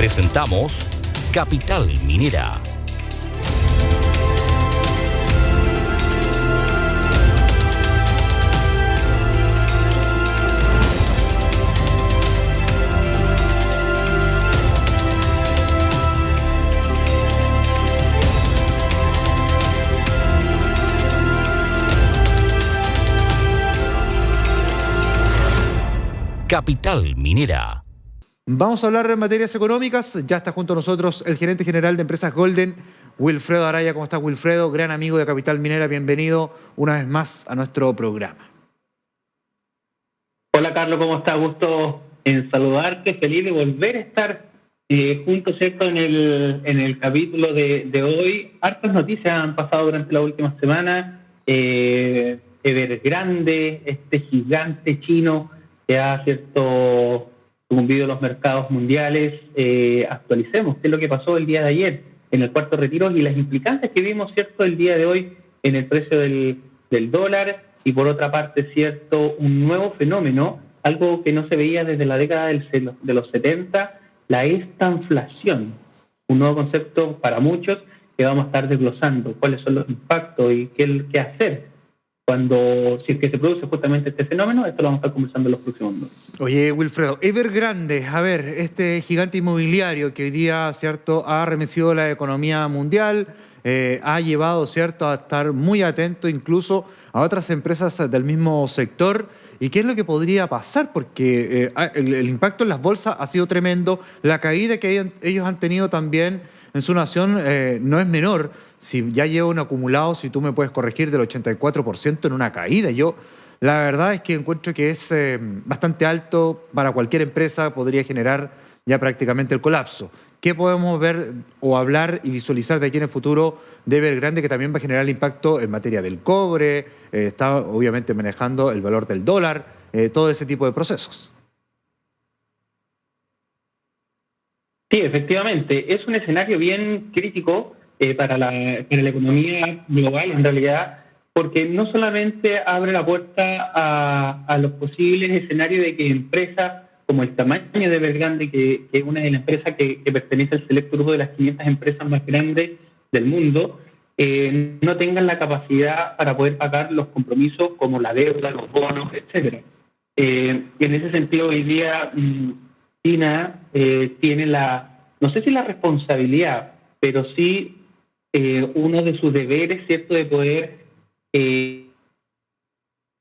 Presentamos Capital Minera. Capital Minera. Vamos a hablar en materias económicas. Ya está junto a nosotros el gerente general de Empresas Golden, Wilfredo Araya. ¿Cómo estás, Wilfredo? Gran amigo de Capital Minera. Bienvenido una vez más a nuestro programa. Hola, Carlos, ¿cómo estás? Gusto en saludarte. Feliz de volver a estar juntos, ¿cierto? En el capítulo de hoy. Hartas noticias han pasado durante la última semana. Evergrande, este gigante chino que ha, ¿cierto?, sucumbido los mercados mundiales. Actualicemos qué es lo que pasó el día de ayer en el cuarto retiro y las implicancias que vimos, ¿cierto?, el día de hoy en el precio del dólar. Y por otra parte, ¿cierto?, un nuevo fenómeno, algo que no se veía desde la década de los 70, la estanflación, un nuevo concepto para muchos que vamos a estar desglosando cuáles son los impactos y qué hacer si es que se produce justamente este fenómeno. Esto lo vamos a estar conversando en los próximos minutos. Oye, Wilfredo, Evergrande, a ver, este gigante inmobiliario que hoy día, ¿cierto?, ha arremecido la economía mundial, ha llevado, ¿cierto?, a estar muy atento incluso a otras empresas del mismo sector. ¿Y qué es lo que podría pasar? Porque el impacto en las bolsas ha sido tremendo. La caída que ellos han tenido también en su nación no es menor. Si ya lleva un acumulado, si tú me puedes corregir, del 84% en una caída. Yo la verdad es que encuentro que es bastante alto para cualquier empresa, podría generar ya prácticamente el colapso. ¿Qué podemos ver o hablar y visualizar de aquí en el futuro de Evergrande, que también va a generar impacto en materia del cobre? Está obviamente manejando el valor del dólar, todo ese tipo de procesos. Sí, efectivamente, es un escenario bien crítico para la economía global, en realidad, porque no solamente abre la puerta a los posibles escenarios de que empresas como el tamaño de Evergrande, que es una de las empresas que pertenece al selecto grupo de las 500 empresas más grandes del mundo, no tengan la capacidad para poder pagar los compromisos como la deuda, los bonos, etcétera. En ese sentido, hoy día China tiene no sé si la responsabilidad, pero sí uno de sus deberes, ¿cierto?, de poder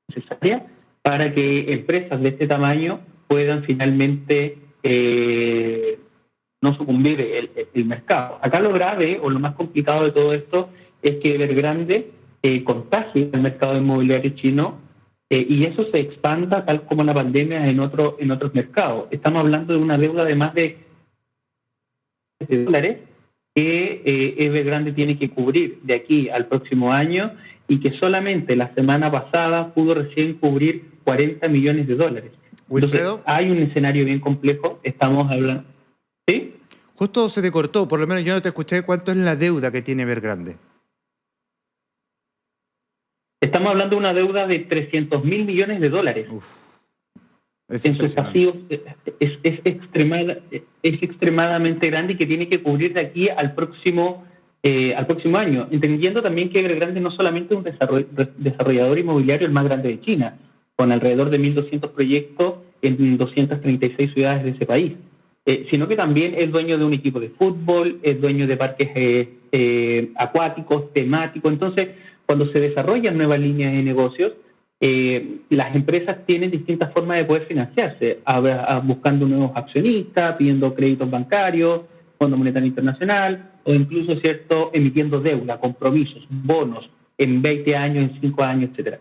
necesaria para que empresas de este tamaño puedan finalmente no sucumbir el mercado. Acá lo grave o lo más complicado de todo esto es que Evergrande contagie el mercado inmobiliario chino y eso se expanda tal como la pandemia en otros mercados. Estamos hablando de una deuda de más de dólares que Evergrande tiene que cubrir de aquí al próximo año y que solamente la semana pasada pudo recién cubrir 40 millones de dólares. Wilfredo, entonces, hay un escenario bien complejo. Estamos hablando... ¿Sí? Justo se te cortó, por lo menos yo no te escuché. ¿Cuánto es la deuda que tiene Evergrande? Estamos hablando de una deuda de 300 mil millones de dólares. En sus pasivos es extremadamente grande y que tiene que cubrir de aquí al próximo año, entendiendo también que Evergrande no solamente es un desarrollador inmobiliario el más grande de China, con alrededor de 1.200 proyectos en 236 ciudades de ese país, sino que también es dueño de un equipo de fútbol, es dueño de parques acuáticos, temáticos. Entonces, cuando se desarrollan nuevas líneas de negocios, las empresas tienen distintas formas de poder financiarse, buscando nuevos accionistas, pidiendo créditos bancarios, Fondo Monetario Internacional, o incluso, ¿cierto?, emitiendo deuda, compromisos, bonos en 20 años, en 5 años, etcétera.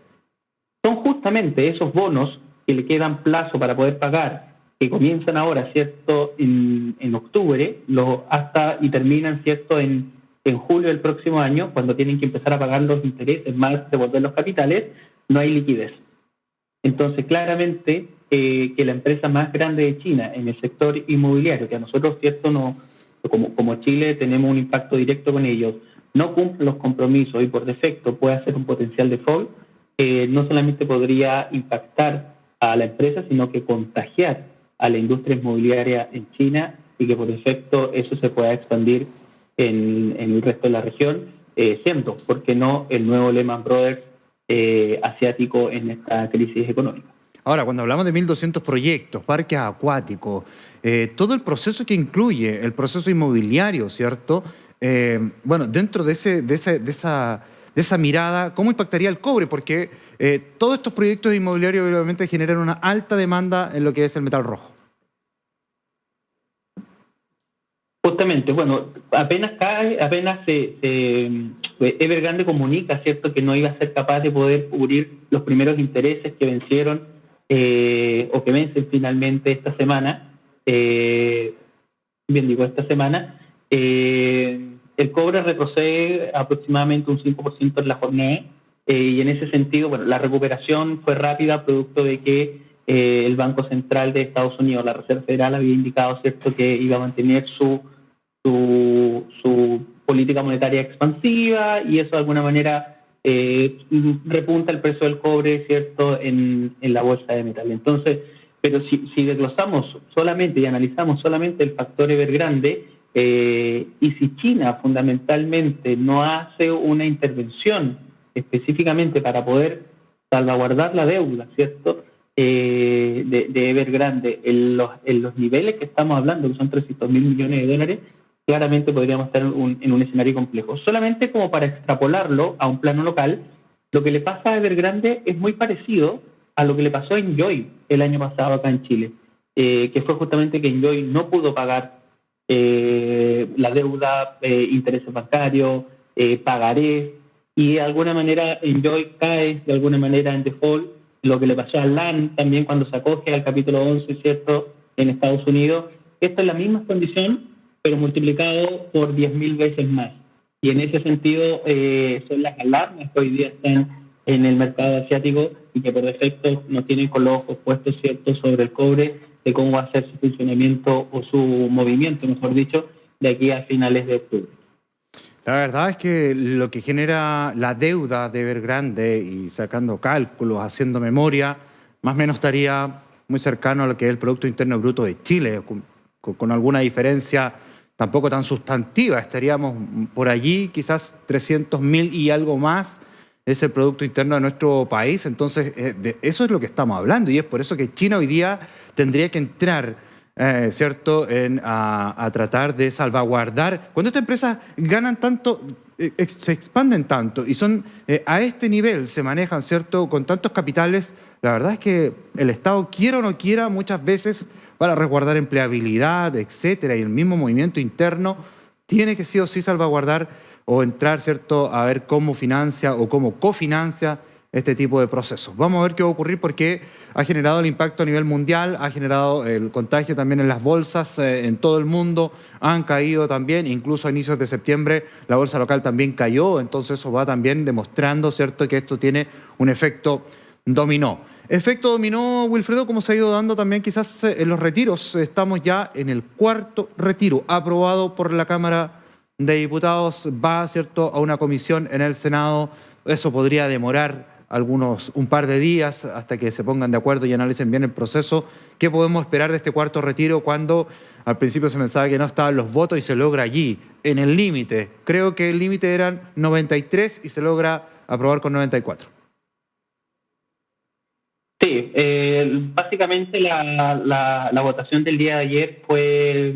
Son justamente esos bonos que le quedan plazo para poder pagar, que comienzan ahora, ¿cierto?, en octubre, y terminan, ¿cierto?, en julio del próximo año, cuando tienen que empezar a pagar los intereses más devolver los capitales. No hay liquidez. Entonces, claramente, que la empresa más grande de China en el sector inmobiliario, que a nosotros, ¿cierto?, como Chile tenemos un impacto directo con ellos, no cumple los compromisos y por defecto puede ser un potencial default, no solamente podría impactar a la empresa, sino que contagiar a la industria inmobiliaria en China y que por efecto eso se pueda expandir en el resto de la región, siendo, ¿por qué no?, el nuevo Lehman Brothers asiático en esta crisis económica. Ahora, cuando hablamos de 1.200 proyectos, parques acuáticos, todo el proceso que incluye, el proceso inmobiliario, ¿cierto? Bueno, dentro de esa mirada, ¿cómo impactaría el cobre? Porque todos estos proyectos inmobiliarios obviamente generan una alta demanda en lo que es el metal rojo. Justamente, bueno, apenas Evergrande comunica, ¿cierto?, que no iba a ser capaz de poder cubrir los primeros intereses que vencieron o que vencen finalmente esta semana, el cobre retrocede aproximadamente un 5% en la jornada, y en ese sentido, bueno, la recuperación fue rápida, producto de que el Banco Central de Estados Unidos, la Reserva Federal, había indicado, ¿cierto?, que iba a mantener su política monetaria expansiva, y eso de alguna manera repunta el precio del cobre, ¿cierto?, en la bolsa de metal. Entonces, pero si desglosamos solamente y analizamos solamente el factor Evergrande, y si China fundamentalmente no hace una intervención específicamente para poder salvaguardar la deuda, ¿cierto?, de Evergrande en los niveles que estamos hablando, que son 300.000 millones de dólares, claramente podríamos estar en un escenario complejo. Solamente como para extrapolarlo a un plano local, lo que le pasa a Evergrande es muy parecido a lo que le pasó a Enjoy el año pasado acá en Chile, que fue justamente que Enjoy no pudo pagar la deuda, intereses bancarios, pagarés, y de alguna manera Enjoy cae de alguna manera en default, lo que le pasó a LAN también cuando se acoge al capítulo 11, ¿cierto?, en Estados Unidos. Esto es la misma condición, pero multiplicado por 10.000 veces más. Y en ese sentido son las alarmas que hoy día están en el mercado asiático y que por defecto nos tienen con los ojos puestos, ¿cierto?, sobre el cobre, de cómo va a ser su funcionamiento o su movimiento, mejor dicho, de aquí a finales de octubre. La verdad es que lo que genera la deuda de Evergrande, y sacando cálculos, haciendo memoria, más o menos estaría muy cercano a lo que es el Producto Interno Bruto de Chile, con alguna diferencia tampoco tan sustantiva. Estaríamos por allí, quizás 300.000 y algo más, es el Producto Interno de nuestro país. Entonces, de eso es lo que estamos hablando, y es por eso que China hoy día tendría que entrar, ¿cierto?, a tratar de salvaguardar. Cuando estas empresas ganan tanto, se expanden tanto y son a este nivel, se manejan, ¿cierto?, con tantos capitales, la verdad es que el Estado, quiera o no quiera, muchas veces para resguardar empleabilidad, etcétera, y el mismo movimiento interno, tiene que sí o sí salvaguardar o entrar, ¿cierto?, a ver cómo financia o cómo cofinancia este tipo de procesos. Vamos a ver qué va a ocurrir, porque ha generado el impacto a nivel mundial, ha generado el contagio también en las bolsas en todo el mundo, han caído también, incluso a inicios de septiembre la bolsa local también cayó. Entonces eso va también demostrando, ¿cierto?, que esto tiene un efecto dominó. Efecto dominó, Wilfredo, como se ha ido dando también quizás en los retiros. Estamos ya en el cuarto retiro, aprobado por la Cámara de Diputados, va, ¿cierto?, a una comisión en el Senado. Eso podría demorar un par de días hasta que se pongan de acuerdo y analicen bien el proceso. ¿Qué podemos esperar de este cuarto retiro cuando al principio se pensaba que no estaban los votos y se logra allí, en el límite? Creo que el límite eran 93 y se logra aprobar con 94. Sí, básicamente la votación del día de ayer fue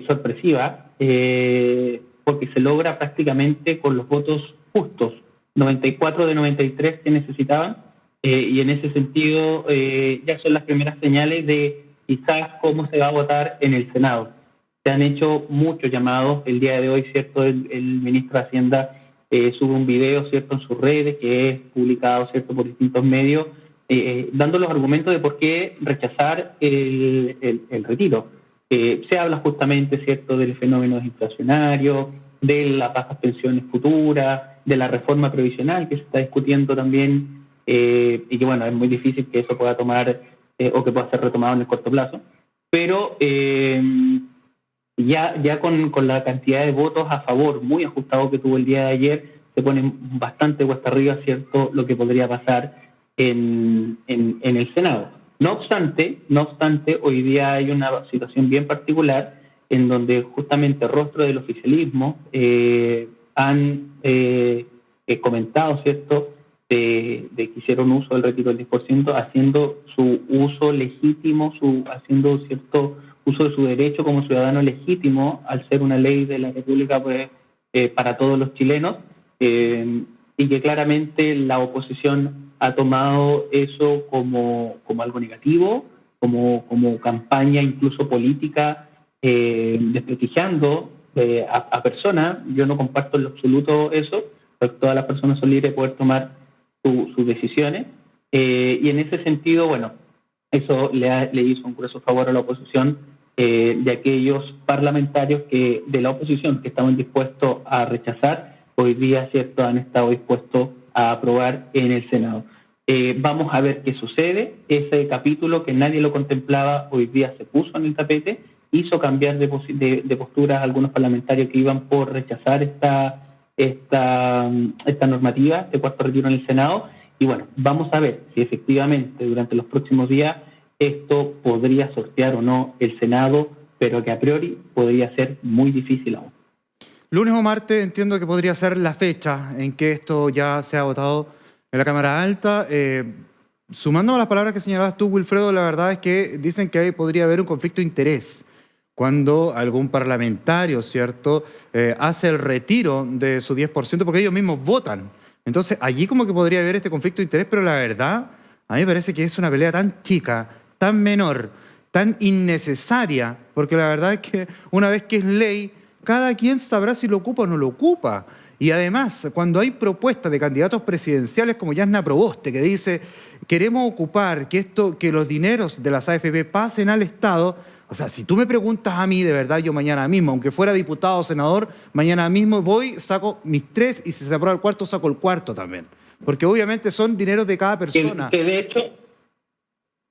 sorpresiva, porque se logra prácticamente con los votos justos, 94 de 93 que necesitaban, y en ese sentido ya son las primeras señales de quizás cómo se va a votar en el Senado. Se han hecho muchos llamados el día de hoy, ¿cierto? El ministro de Hacienda sube un video, ¿cierto?, en sus redes, que es publicado, ¿cierto?, por distintos medios, dando los argumentos de por qué rechazar el retiro. Se habla justamente, ¿cierto?, del fenómeno inflacionario, de las bajas pensiones futuras, de la reforma previsional que se está discutiendo también, y que, bueno, es muy difícil que eso pueda tomar o que pueda ser retomado en el corto plazo. Pero ya con la cantidad de votos a favor muy ajustado que tuvo el día de ayer, se pone bastante cuesta arriba, ¿cierto?, lo que podría pasar en el Senado. No obstante, hoy día hay una situación bien particular, en donde justamente rostros del oficialismo han comentado, ¿cierto?, de que hicieron uso del retiro del 10%, haciendo su uso legítimo, haciendo cierto uso de su derecho como ciudadano legítimo, al ser una ley de la República, pues, para todos los chilenos, y que claramente la oposición ha tomado eso como algo negativo, como campaña incluso política, desprestigiando a personas. Yo no comparto en lo absoluto eso, porque todas las personas son libres de poder tomar sus decisiones, y en ese sentido, bueno, eso le hizo un grueso favor a la oposición, de aquellos parlamentarios de la oposición que estaban dispuestos a rechazar, hoy día, ¿cierto?, han estado dispuestos a aprobar en el Senado. Vamos a ver qué sucede. Ese capítulo que nadie lo contemplaba, hoy día se puso en el tapete, hizo cambiar de postura a algunos parlamentarios que iban por rechazar esta normativa de cuarto retiro en el Senado. Y bueno, vamos a ver si efectivamente durante los próximos días esto podría sortear o no el Senado, pero que a priori podría ser muy difícil aún. Lunes o martes entiendo que podría ser la fecha en que esto ya se ha votado en la Cámara Alta. Sumando a las palabras que señalabas tú, Wilfredo, la verdad es que dicen que ahí podría haber un conflicto de interés cuando algún parlamentario, ¿cierto?, hace el retiro de su 10%, porque ellos mismos votan. Entonces, allí como que podría haber este conflicto de interés, pero la verdad, a mí me parece que es una pelea tan chica, tan menor, tan innecesaria, porque la verdad es que una vez que es ley, cada quien sabrá si lo ocupa o no lo ocupa. Y además, cuando hay propuestas de candidatos presidenciales como Yasna Proboste, que dice, queremos ocupar que los dineros de las AFP pasen al Estado. O sea, si tú me preguntas a mí, de verdad, yo mañana mismo, aunque fuera diputado o senador, mañana mismo voy, saco mis 3 y si se aprueba el cuarto, saco el cuarto también. Porque obviamente son dineros de cada persona. Que de hecho,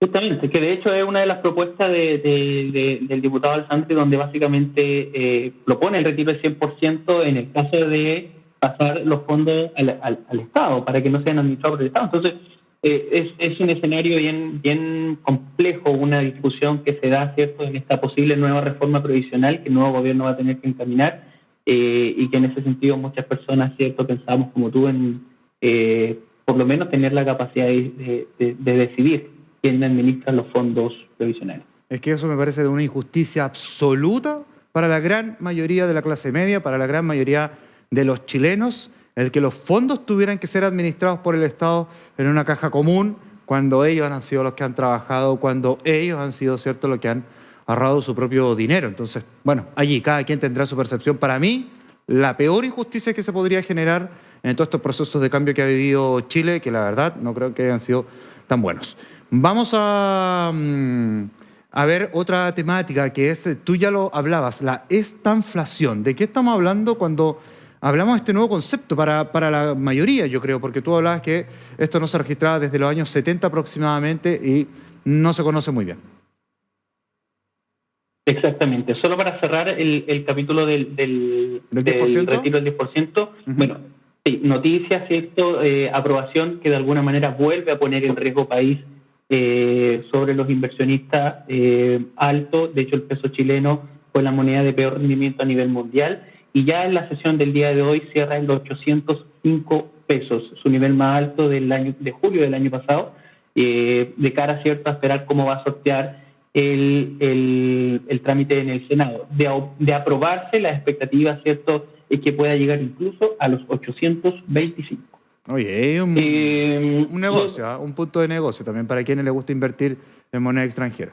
justamente, que de hecho es una de las propuestas del diputado Alessandri, donde básicamente propone el retiro del 100% en el caso de pasar los fondos al Estado, para que no sean administrados por el Estado. Entonces, es un escenario bien complejo, una discusión que se da, ¿cierto?, en esta posible nueva reforma previsional que el nuevo gobierno va a tener que encaminar, y que en ese sentido muchas personas, ¿cierto?, pensamos como tú en por lo menos tener la capacidad de decidir quién administra los fondos previsionales. Es que eso me parece de una injusticia absoluta para la gran mayoría de la clase media, para la gran mayoría de los chilenos, el que los fondos tuvieran que ser administrados por el Estado en una caja común, cuando ellos han sido los que han trabajado, cuando ellos han sido, ¿cierto?, los que han ahorrado su propio dinero. Entonces, bueno, allí cada quien tendrá su percepción. Para mí, la peor injusticia que se podría generar en todos estos procesos de cambio que ha vivido Chile, que la verdad no creo que hayan sido tan buenos. Vamos a ver otra temática que es, tú ya lo hablabas, la estanflación. ¿De qué estamos hablando cuando hablamos de este nuevo concepto para la mayoría, yo creo? Porque tú hablabas que esto no se registraba desde los años 70 aproximadamente y no se conoce muy bien. Exactamente. Solo para cerrar el capítulo del retiro del 10%, bueno, sí, noticia, ¿cierto? Aprobación que de alguna manera vuelve a poner en riesgo país sobre los inversionistas alto. De hecho, el peso chileno fue la moneda de peor rendimiento a nivel mundial y ya en la sesión del día de hoy cierra en los 805 pesos, su nivel más alto de julio del año pasado, de cara, ¿cierto?, a esperar cómo va a sortear el trámite en el Senado. De aprobarse, la expectativa, ¿cierto?, es que pueda llegar incluso a los 825. Oye, un negocio, un punto de negocio también para quienes les gusta invertir en moneda extranjera.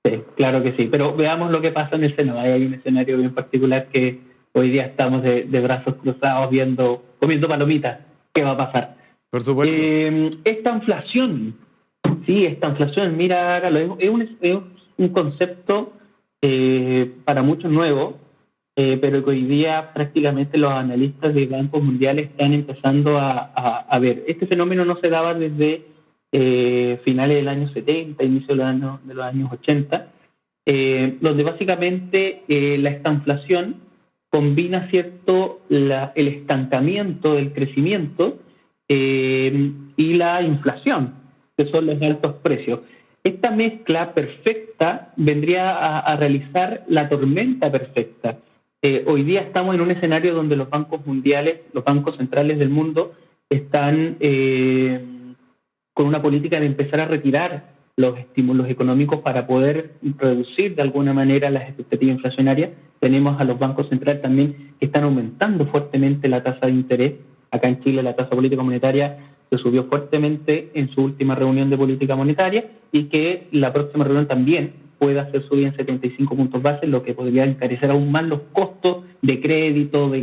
Sí, claro que sí, pero veamos lo que pasa en el Senado. Hay un escenario bien particular que hoy día estamos de brazos cruzados comiendo palomitas. ¿Qué va a pasar? Por supuesto. Esta inflación, mira, Carlos, es un concepto para muchos nuevo, pero que hoy día prácticamente los analistas de bancos mundiales están empezando a ver. Este fenómeno no se daba desde finales del año 70, inicio de los años 80, donde básicamente la estanflación combina, ¿cierto?, el estancamiento del crecimiento y la inflación, que son los altos precios. esta mezcla perfecta vendría a realizar la tormenta perfecta. Hoy día estamos en un escenario donde los bancos mundiales, los bancos centrales del mundo, están con una política de empezar a retirar los estímulos económicos para poder reducir de alguna manera las expectativas inflacionarias. Tenemos a los bancos centrales también que están aumentando fuertemente la tasa de interés. Acá en Chile la tasa política monetaria se subió fuertemente en su última reunión de política monetaria y que la próxima reunión también pueda ser subida en 75 puntos base, lo que podría encarecer aún más los costos de crédito, por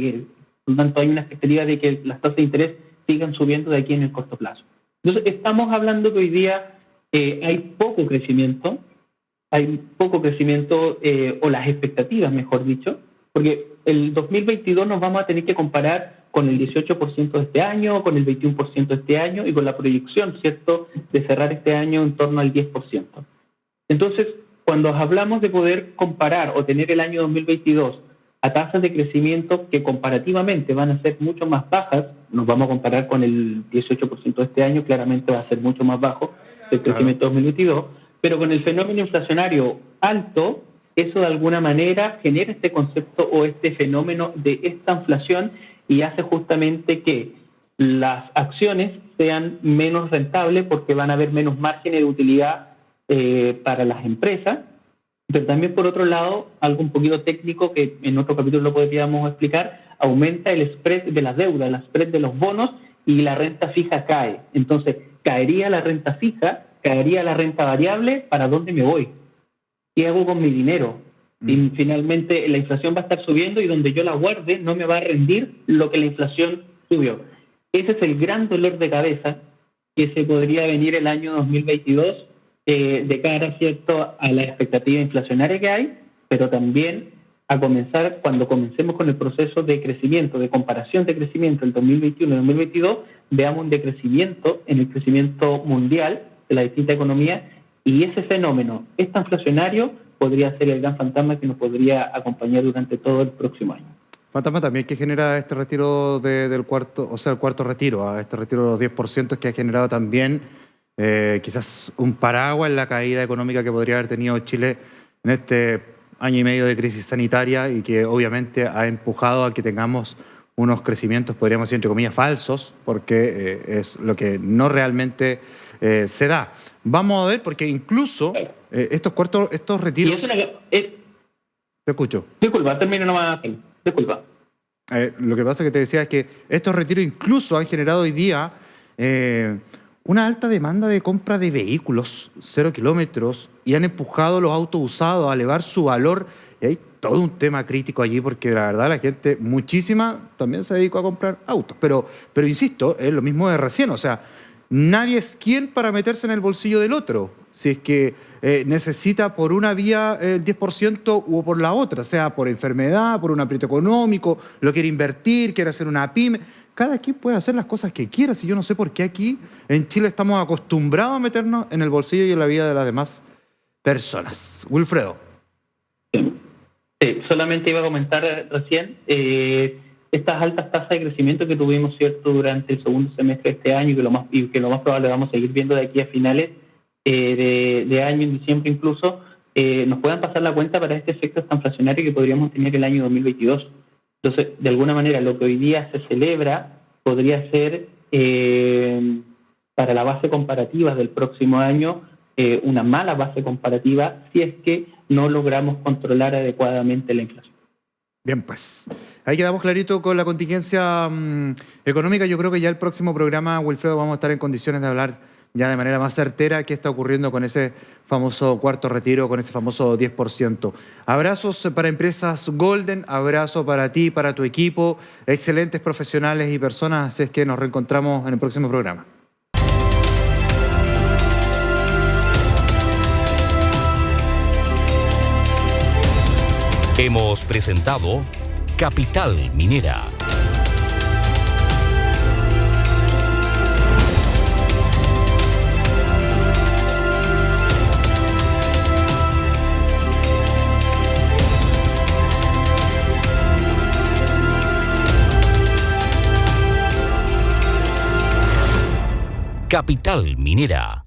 lo tanto hay una expectativa de que las tasas de interés sigan subiendo de aquí en el corto plazo. Entonces estamos hablando que hoy día hay poco crecimiento, o las expectativas, mejor dicho, porque el 2022 nos vamos a tener que comparar con el 18% de este año, con el 21% de este año y con la proyección, ¿cierto?, de cerrar este año en torno al 10%. Entonces, cuando hablamos de poder comparar o tener el año 2022 a tasas de crecimiento que comparativamente van a ser mucho más bajas, nos vamos a comparar con el 18% de este año, claramente va a ser mucho más bajo del crecimiento 2022, pero con el fenómeno inflacionario alto, eso de alguna manera genera este concepto o este fenómeno de esta inflación y hace justamente que las acciones sean menos rentables porque van a haber menos márgenes de utilidad para las empresas, pero también por otro lado, algo un poquito técnico que en otro capítulo lo podríamos explicar, aumenta el spread de las deudas, el spread de los bonos y la renta fija cae. Entonces, caería la renta fija, caería la renta variable, ¿para dónde me voy? ¿Qué hago con mi dinero? Y finalmente la inflación va a estar subiendo y donde yo la guarde no me va a rendir lo que la inflación subió. Ese es el gran dolor de cabeza que se podría venir el año 2022 de cara, ¿cierto?, a la expectativa inflacionaria que hay, pero también a comenzar, cuando comencemos con el proceso de crecimiento, de comparación de crecimiento el 2021 y 2022, veamos un decrecimiento en el crecimiento mundial de la distinta economía y ese fenómeno, inflacionario, podría ser el gran fantasma que nos podría acompañar durante todo el próximo año. Fantasma también que genera este retiro del cuarto, o sea, el cuarto retiro, este retiro de los 10% que ha generado también quizás un paraguas en la caída económica que podría haber tenido Chile en este año y medio de crisis sanitaria y que obviamente ha empujado a que tengamos unos crecimientos, podríamos decir, entre comillas, falsos, porque es lo que no realmente se da. Vamos a ver, porque incluso estos retiros... Te escucho. Disculpa, termino nomás. Disculpa. Lo que pasa que te decía es que estos retiros incluso han generado hoy día una alta demanda de compra de vehículos 0 kilómetros y han empujado los autos usados a elevar su valor. Y hay todo un tema crítico allí porque la verdad la gente, muchísima, también se dedicó a comprar autos. Pero insisto, es lo mismo de recién. O sea, nadie es quien para meterse en el bolsillo del otro. Si es que necesita por una vía el 10% o por la otra, sea por enfermedad, por un aprieto económico, lo quiere invertir, quiere hacer una pyme. Cada quien puede hacer las cosas que quiera. Si yo no sé por qué aquí en Chile estamos acostumbrados a meternos en el bolsillo y en la vida de las demás personas. Wilfredo. Sí, solamente iba a comentar recién estas altas tasas de crecimiento que tuvimos, ¿cierto?, durante el segundo semestre de este año y que lo más probable vamos a seguir viendo de aquí a finales de año, en diciembre incluso, nos puedan pasar la cuenta para este efecto inflacionario que podríamos tener el año 2022. Entonces, de alguna manera, lo que hoy día se celebra podría ser para la base comparativa del próximo año una mala base comparativa si es que no logramos controlar adecuadamente la inflación. Bien, pues ahí quedamos clarito con la contingencia económica. Yo creo que ya el próximo programa, Wilfredo, vamos a estar en condiciones de hablar ya de manera más certera qué está ocurriendo con ese famoso cuarto retiro, con ese famoso 10%. Abrazos para Empresas Golden, abrazo para ti, para tu equipo, excelentes profesionales y personas, así es que nos reencontramos en el próximo programa. Hemos presentado Capital Minera. Capital Minera.